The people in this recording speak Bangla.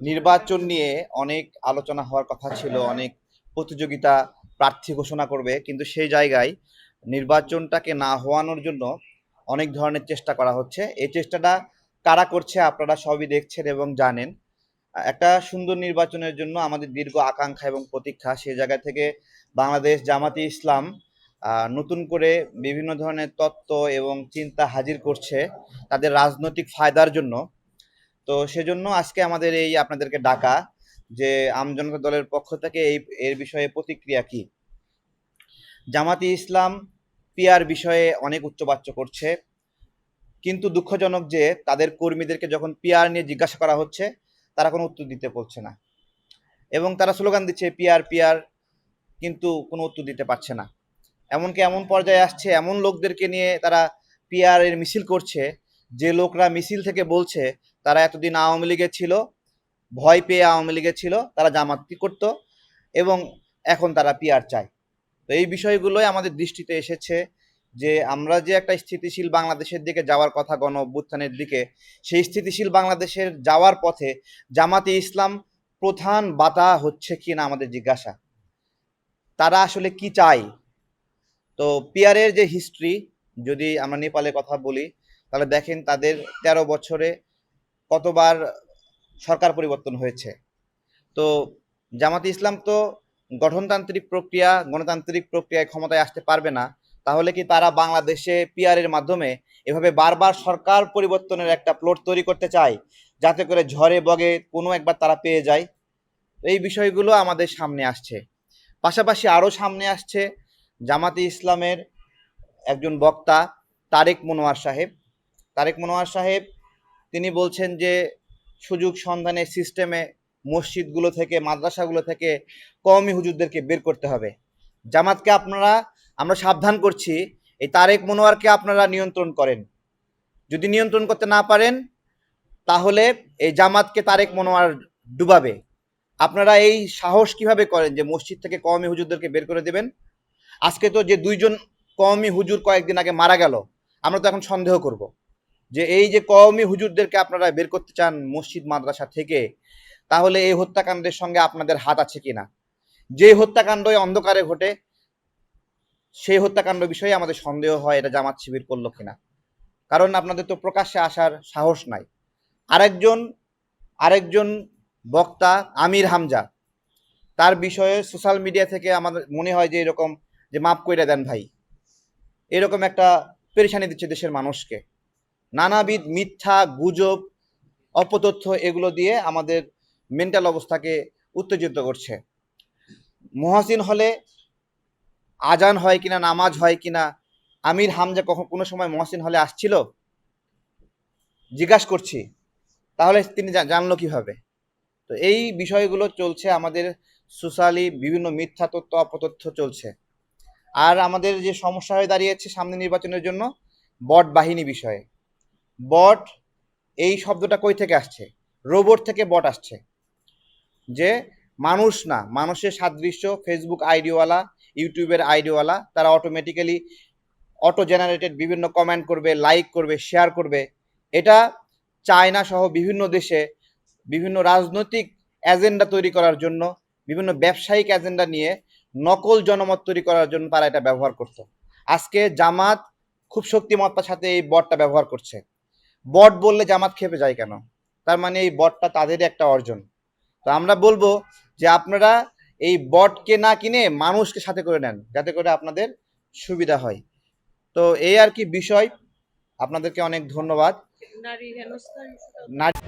নির্বাচন নিয়ে অনেক আলোচনা হওয়ার কথা ছিল, অনেক প্রতিযোগিতা, প্রার্থী ঘোষণা করবে, কিন্তু সেই জায়গায় নির্বাচনটাকে না হওয়ানোর জন্য অনেক ধরনের চেষ্টা করা হচ্ছে। এই চেষ্টাটা কারা করছে আপনারা সবই দেখছেন এবং জানেন। একটা সুন্দর নির্বাচনের জন্য আমাদের দীর্ঘ আকাঙ্ক্ষা এবং প্রতীক্ষা। সেই জায়গা থেকে বাংলাদেশ জামাতে ইসলাম নতুন করে বিভিন্ন ধরনের তত্ত্ব এবং চিন্তা হাজির করছে তাদের রাজনৈতিক ফায়দার জন্য। তো সেজন্য আজকে আমাদের এই আপনাদেরকে ডাকা যে আমজনতা দলের পক্ষ থেকে এর বিষয়ে প্রতিক্রিয়া কি। জামাতে ইসলাম পিয়ার বিষয়ে অনেক উচ্চবাচ্য করছে, কিন্তু দুঃখজনক যে তাদের কর্মীদেরকে যখন পিয়ার নিয়ে জিজ্ঞাসা করা হচ্ছে তারা কোনো উত্তর দিতে পারছে না, এবং তারা স্লোগান দিচ্ছে পিয়ার পিয়ার, কিন্তু কোনো উত্তর দিতে পারছে না। এমনকি এমন পর্যায়ে আসছে, এমন লোকদেরকে নিয়ে তারা পিআর এর মিছিল করছে, যে লোকরা মিছিল থেকে বলছে তারা এতদিন আওয়ামী লীগে ছিল, ভয় পেয়ে আওয়ামী লীগে ছিল, তারা জামাতি করত এবং এখন তারা পিআর চায়। তো এই বিষয়গুলোই আমাদের দৃষ্টিতে এসেছে যে আমরা যে একটা স্থিতিশীল বাংলাদেশের দিকে যাওয়ার কথা, গণ অভ্যুত্থানের দিকে, সেই স্থিতিশীল বাংলাদেশের যাওয়ার পথে জামাতে ইসলাম প্রধান বাধা হচ্ছে কিনা আমাদের জিজ্ঞাসা। তারা আসলে কি চায়? তো পিয়ারের যে হিস্ট্রি, যদি আমরা নেপালের কথা বলি, তাহলে দেখেন তাদের ১৩ বছরে কতবার সরকার পরিবর্তন হয়েছে। তো জামাতে ইসলাম তো গঠনতান্ত্রিক প্রক্রিয়া, গণতান্ত্রিক প্রক্রিয়ায় ক্ষমতায় আসতে পারবে না। তাহলে কি তারা বাংলাদেশে পিয়ারের মাধ্যমে এভাবে বারবার সরকার পরিবর্তনের একটা প্লট তৈরি করতে চায়, যাতে করে ঝড়ে বগে কোনো একবার তারা পেয়ে যায়? এই বিষয়গুলো আমাদের সামনে আসছে। পাশাপাশি আরও সামনে আসছে জামাতে ইসলামের একজন বক্তা তারেক মনোয়ার সাহেব। তারেক মনোয়ার সাহেব তিনি বলছেন যে সুযোগ সন্ধানের সিস্টেমে মসজিদগুলো থেকে, মাদ্রাসাগুলো থেকে কওমি হুজুরদেরকে বের করতে হবে। জামাতকে আমরা সাবধান করছি, এই তারেক মনোয়ারকে আপনারা নিয়ন্ত্রণ করেন। যদি নিয়ন্ত্রণ করতে না পারেন তাহলে এই জামাতকে তারেক মনোয়ার ডুবাবে। আপনারা এই সাহস কিভাবে করেন যে মসজিদ থেকে কওমি হুজুরদেরকে বের করে দেবেন? আজকে তো যে দুইজন কওমি হুজুর কয়েকদিন আগে মারা গেল, আমরা তো এখন সন্দেহ করব যে এই যে কওমি হুজুরদেরকে আপনারা বের করতে চান মসজিদ মাদ্রাসা থেকে, তাহলে এই হত্যাকাণ্ডের সঙ্গে আপনাদের হাত আছে কিনা। যে হত্যাকাণ্ড অন্ধকারে ঘটে, সেই হত্যাকাণ্ড বিষয়ে আমাদের সন্দেহ হয় এটা জামাত শিবির করলো কিনা। কারণ আপনাদের তো প্রকাশ্যে আসার সাহস নাই। আরেকজন আরেকজন বক্তা আমির হামজা, তার বিষয়ে সোশ্যাল মিডিয়া থেকে আমাদের মনে হয় যে এরকম যে মাফ কইরা দেন ভাই, এরকম একটা পেরেশানি দিচ্ছে দেশের মানুষকে। নানাবিধ মিথ্যা গুজব, অপতথ্য এগুলো দিয়ে আমাদের মেন্টাল অবস্থাকে উত্তেজিত করছে। মুহাসিন হলে আজান হয় কিনা, নামাজ হয় কিনা, আমির হামজা কখন কোনো সময় মুহাসিন হলে আসছিল? জিজ্ঞাসা করছি, তাহলে তিনি জানলো কিভাবে? তো এই বিষয়গুলো চলছে আমাদের সোশ্যালি, বিভিন্ন মিথ্যা তথ্য অপতথ্য চলছে। আর আমাদের যে সমস্যা হয়ে দাঁড়িয়েছে সামনে নির্বাচনের জন্য, বট বাহিনী বিষয়ে। বট এই শব্দটা কই থেকে আসছে? রোবট থেকে বট আসছে, যে মানুষ না, মানুষের সাদৃশ্য ফেসবুক আইডিওয়ালা, ইউটিউবের আইডিওয়ালা, তারা অটোমেটিক্যালি অটো জেনারেটেড বিভিন্ন কমেন্ট করবে, লাইক করবে, শেয়ার করবে। এটা চায়না সহ বিভিন্ন দেশে বিভিন্ন রাজনৈতিক এজেন্ডা তৈরি করার জন্য, বিভিন্ন ব্যবসায়িক এজেন্ডা নিয়ে নকল জনমত তৈরি করার জন্য তারা এটা ব্যবহার করত। আজকে জামাত খুব শক্তিমত্তার সাথে এই বটটা ব্যবহার করছে। বট বললে জামাত খেপে যায় কেন? তার মানে এই বটটা তাদেরই একটা অর্জন। তো আমরা বলবো যে আপনারা এই বটকে না কিনে মানুষকে সাথে করে নেন, যাতে করে আপনাদের সুবিধা হয়। তো এই আর কি বিষয়। আপনাদেরকে অনেক ধন্যবাদ। নারী